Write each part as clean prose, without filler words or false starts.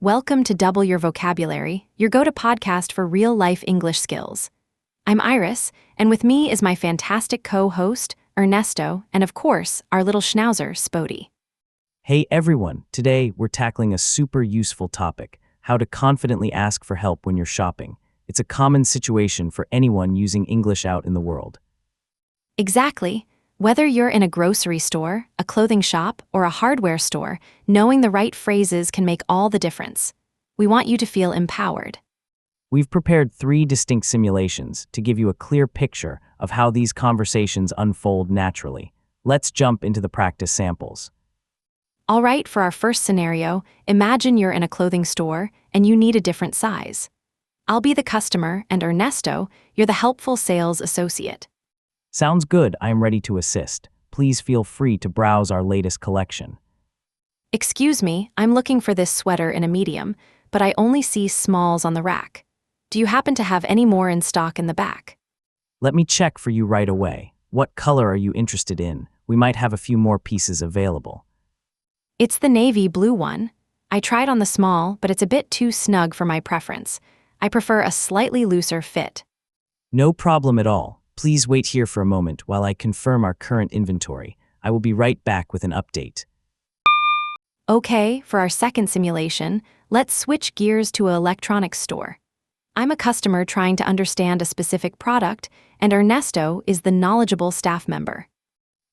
Welcome to Double Your Vocabulary, your go-to podcast for real-life English skills. I'm Iris, and with me is my fantastic co-host, Ernesto, and of course, our little schnauzer, Spodie. Hey everyone, today we're tackling a super useful topic, how to confidently ask for help when you're shopping. It's a common situation for anyone using English out in the world. Exactly. Whether you're in a grocery store, a clothing shop, or a hardware store, knowing the right phrases can make all the difference. We want you to feel empowered. We've prepared 3 distinct simulations to give you a clear picture of how these conversations unfold naturally. Let's jump into the practice samples. All right, for our first scenario, imagine you're in a clothing store and you need a different size. I'll be the customer, and Ernesto, you're the helpful sales associate. Sounds good, I am ready to assist. Please feel free to browse our latest collection. Excuse me, I'm looking for this sweater in a medium, but I only see smalls on the rack. Do you happen to have any more in stock in the back? Let me check for you right away. What color are you interested in? We might have a few more pieces available. It's the navy blue one. I tried on the small, but it's a bit too snug for my preference. I prefer a slightly looser fit. No problem at all. Please wait here for a moment while I confirm our current inventory. I will be right back with an update. Okay, for our second simulation, let's switch gears to an electronics store. I'm a customer trying to understand a specific product, and Ernesto is the knowledgeable staff member.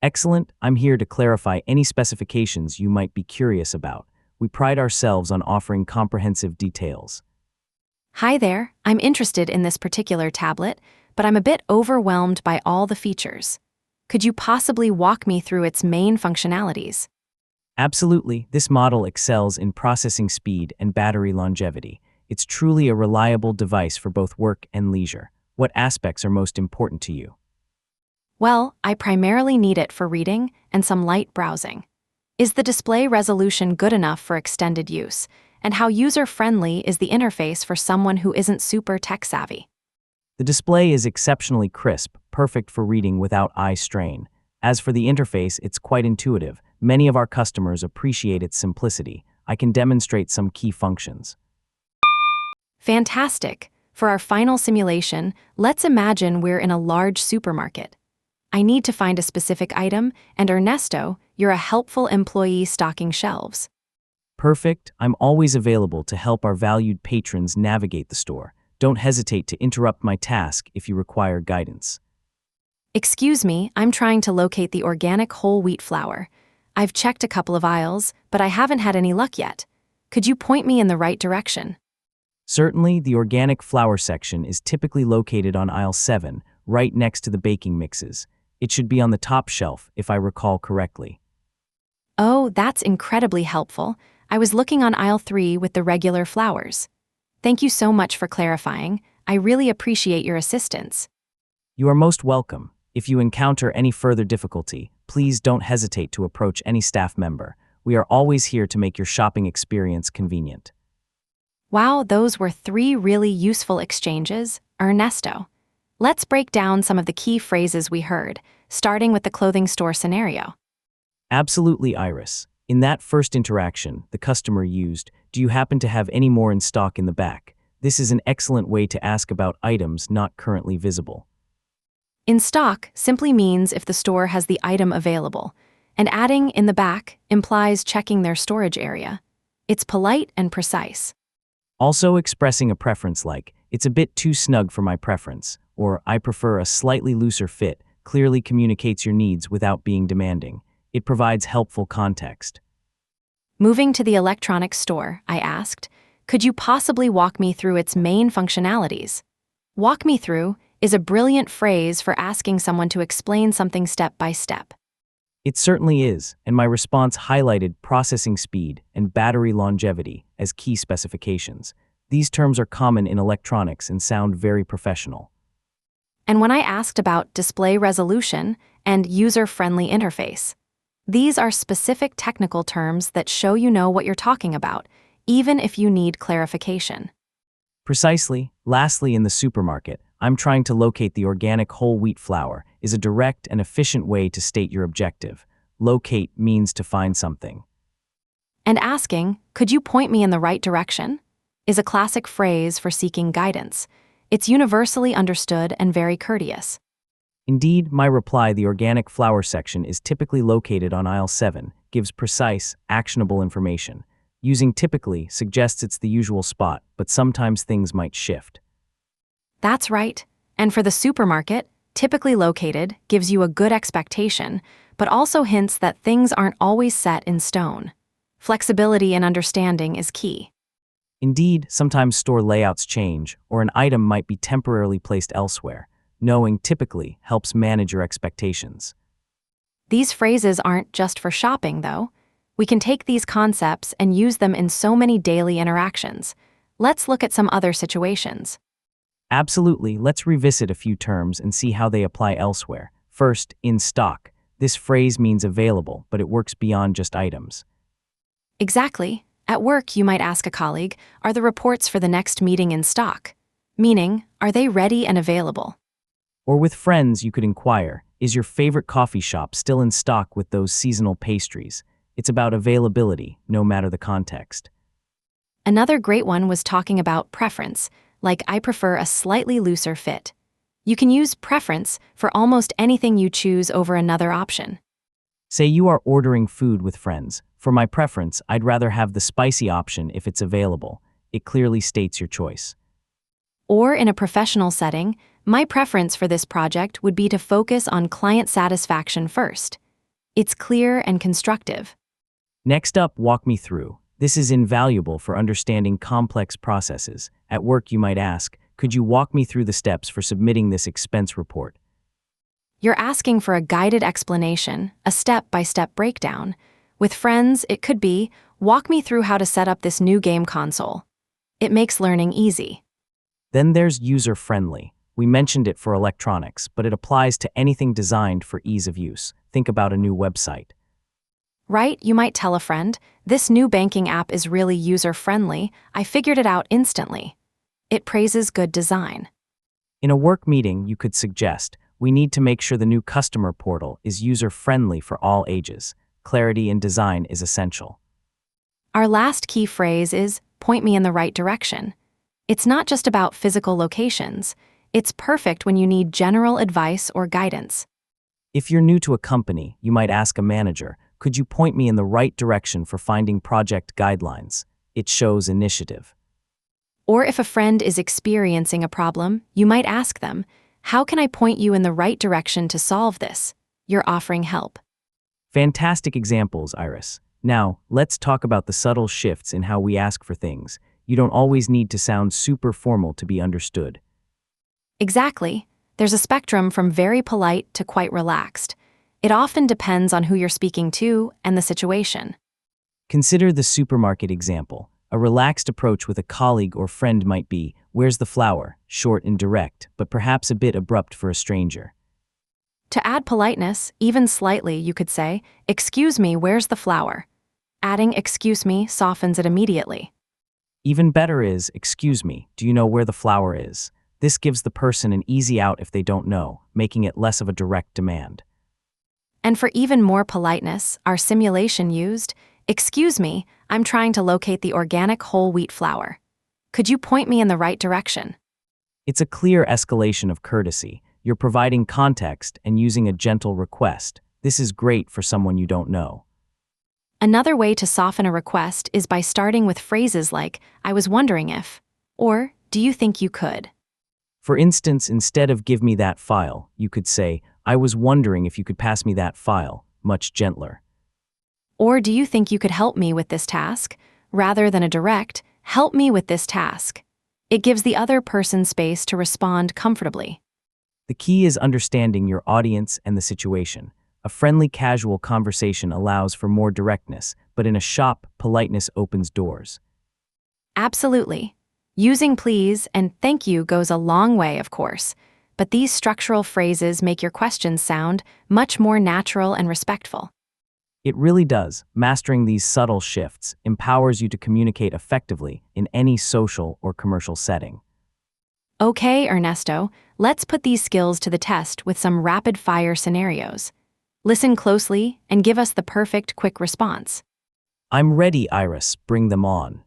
Excellent. I'm here to clarify any specifications you might be curious about. We pride ourselves on offering comprehensive details. Hi there, I'm interested in this particular tablet, but I'm a bit overwhelmed by all the features. Could you possibly walk me through its main functionalities? Absolutely. This model excels in processing speed and battery longevity. It's truly a reliable device for both work and leisure. What aspects are most important to you? Well, I primarily need it for reading and some light browsing. Is the display resolution good enough for extended use? And how user-friendly is the interface for someone who isn't super tech-savvy? The display is exceptionally crisp, perfect for reading without eye strain. As for the interface, it's quite intuitive. Many of our customers appreciate its simplicity. I can demonstrate some key functions. Fantastic! For our final simulation, let's imagine we're in a large supermarket. I need to find a specific item, and Ernesto, you're a helpful employee stocking shelves. Perfect. I'm always available to help our valued patrons navigate the store. Don't hesitate to interrupt my task if you require guidance. Excuse me, I'm trying to locate the organic whole wheat flour. I've checked a couple of aisles, but I haven't had any luck yet. Could you point me in the right direction? Certainly, the organic flour section is typically located on aisle 7, right next to the baking mixes. It should be on the top shelf, if I recall correctly. Oh, that's incredibly helpful. I was looking on aisle 3 with the regular flours. Thank you so much for clarifying. I really appreciate your assistance. You are most welcome. If you encounter any further difficulty, please don't hesitate to approach any staff member. We are always here to make your shopping experience convenient. Wow, those were 3 really useful exchanges, Ernesto. Let's break down some of the key phrases we heard, starting with the clothing store scenario. Absolutely, Iris. In that first interaction, the customer used, "Do you happen to have any more in stock in the back?" This is an excellent way to ask about items not currently visible. In stock simply means if the store has the item available, and adding in the back implies checking their storage area. It's polite and precise. Also, expressing a preference like, "It's a bit too snug for my preference," or "I prefer a slightly looser fit," clearly communicates your needs without being demanding. It provides helpful context. Moving to the electronics store, I asked, could you possibly walk me through its main functionalities? Walk me through is a brilliant phrase for asking someone to explain something step by step. It certainly is, and my response highlighted processing speed and battery longevity as key specifications. These terms are common in electronics and sound very professional. And when I asked about display resolution and user-friendly interface, these are specific technical terms that show you know what you're talking about, even if you need clarification. Precisely. Lastly, in the supermarket, "I'm trying to locate the organic whole wheat flour," is a direct and efficient way to state your objective. Locate means to find something. And asking, "Could you point me in the right direction?" is a classic phrase for seeking guidance. It's universally understood and very courteous. Indeed, my reply, the organic flower section is typically located on aisle 7, gives precise, actionable information. Using typically suggests it's the usual spot, but sometimes things might shift. That's right. And for the supermarket, typically located gives you a good expectation, but also hints that things aren't always set in stone. Flexibility and understanding is key. Indeed, sometimes store layouts change, or an item might be temporarily placed elsewhere. Knowing typically helps manage your expectations. These phrases aren't just for shopping, though. We can take these concepts and use them in so many daily interactions. Let's look at some other situations. Absolutely, let's revisit a few terms and see how they apply elsewhere. First, in stock. This phrase means available, but it works beyond just items. Exactly. At work, you might ask a colleague, "Are the reports for the next meeting in stock?" Meaning, are they ready and available? Or with friends, you could inquire, is your favorite coffee shop still in stock with those seasonal pastries? It's about availability, no matter the context. Another great one was talking about preference, like "I prefer a slightly looser fit." You can use preference for almost anything you choose over another option. Say you are ordering food with friends. For my preference, I'd rather have the spicy option if it's available. It clearly states your choice. Or in a professional setting, "My preference for this project would be to focus on client satisfaction first." It's clear and constructive. Next up, walk me through. This is invaluable for understanding complex processes. At work, you might ask, could you walk me through the steps for submitting this expense report? You're asking for a guided explanation, a step-by-step breakdown. With friends, it could be, "Walk me through how to set up this new game console." It makes learning easy. Then there's user-friendly. We mentioned it for electronics, but it applies to anything designed for ease of use. Think about a new website. Right? You might tell a friend, "This new banking app is really user-friendly. I figured it out instantly." It praises good design. In a work meeting, you could suggest, we need to make sure the new customer portal is user-friendly for all ages. Clarity in design is essential. Our last key phrase is, "Point me in the right direction." It's not just about physical locations. It's perfect when you need general advice or guidance. If you're new to a company, you might ask a manager, could you point me in the right direction for finding project guidelines? It shows initiative. Or if a friend is experiencing a problem, you might ask them, "How can I point you in the right direction to solve this?" You're offering help. Fantastic examples, Iris. Now, let's talk about the subtle shifts in how we ask for things. You don't always need to sound super formal to be understood. Exactly. There's a spectrum from very polite to quite relaxed. It often depends on who you're speaking to and the situation. Consider the supermarket example. A relaxed approach with a colleague or friend might be, "Where's the flour?" Short and direct, but perhaps a bit abrupt for a stranger. To add politeness, even slightly, you could say, "Excuse me, where's the flour?" Adding "excuse me" softens it immediately. Even better is, "Excuse me, do you know where the flour is?" This gives the person an easy out if they don't know, making it less of a direct demand. And for even more politeness, our simulation used, "Excuse me, I'm trying to locate the organic whole wheat flour. Could you point me in the right direction?" It's a clear escalation of courtesy. You're providing context and using a gentle request. This is great for someone you don't know. Another way to soften a request is by starting with phrases like, "I was wondering if," or "Do you think you could?" For instance, instead of "give me that file," you could say, "I was wondering if you could pass me that file," much gentler. Or "Do you think you could help me with this task?" rather than a direct, "Help me with this task." It gives the other person space to respond comfortably. The key is understanding your audience and the situation. A friendly, casual conversation allows for more directness, but in a shop, politeness opens doors. Absolutely. Using "please" and "thank you" goes a long way, of course, but these structural phrases make your questions sound much more natural and respectful. It really does. Mastering these subtle shifts empowers you to communicate effectively in any social or commercial setting. Okay, Ernesto, let's put these skills to the test with some rapid-fire scenarios. Listen closely and give us the perfect quick response. I'm ready, Iris. Bring them on.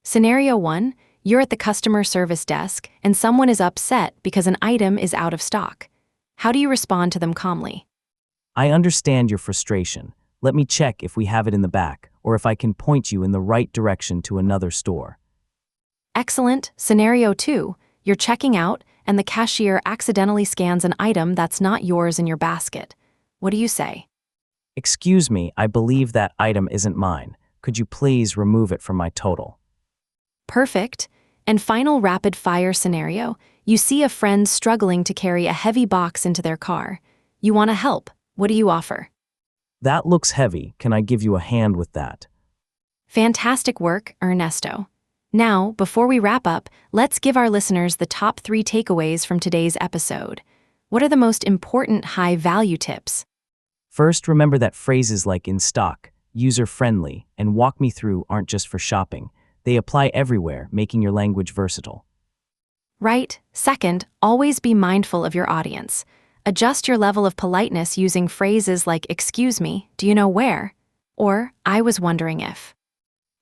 Scenario 1, you're at the customer service desk and someone is upset because an item is out of stock. How do you respond to them calmly? I understand your frustration. Let me check if we have it in the back, or if I can point you in the right direction to another store. Excellent. Scenario 2, you're checking out and the cashier accidentally scans an item that's not yours in your basket. What do you say? Excuse me, I believe that item isn't mine. Could you please remove it from my total? Perfect. And final rapid-fire scenario, you see a friend struggling to carry a heavy box into their car. You want to help. What do you offer? That looks heavy. Can I give you a hand with that? Fantastic work, Ernesto. Now, before we wrap up, let's give our listeners the top 3 takeaways from today's episode. What are the most important high-value tips? First, remember that phrases like in stock, user-friendly, and walk me through aren't just for shopping. They apply everywhere, making your language versatile. Right. Second, always be mindful of your audience. Adjust your level of politeness using phrases like excuse me, do you know where? Or I was wondering if.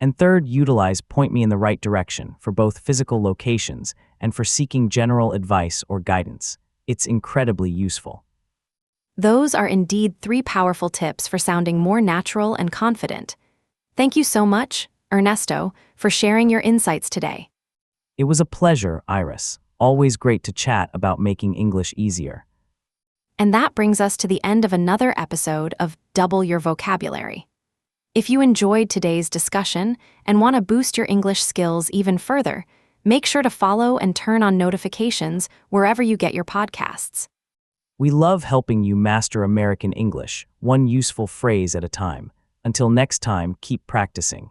And third, utilize point me in the right direction for both physical locations and for seeking general advice or guidance. It's incredibly useful. Those are indeed 3 powerful tips for sounding more natural and confident. Thank you so much, Ernesto, for sharing your insights today. It was a pleasure, Iris. Always great to chat about making English easier. And that brings us to the end of another episode of Double Your Vocabulary. If you enjoyed today's discussion and want to boost your English skills even further, make sure to follow and turn on notifications wherever you get your podcasts. We love helping you master American English, one useful phrase at a time. Until next time, keep practicing.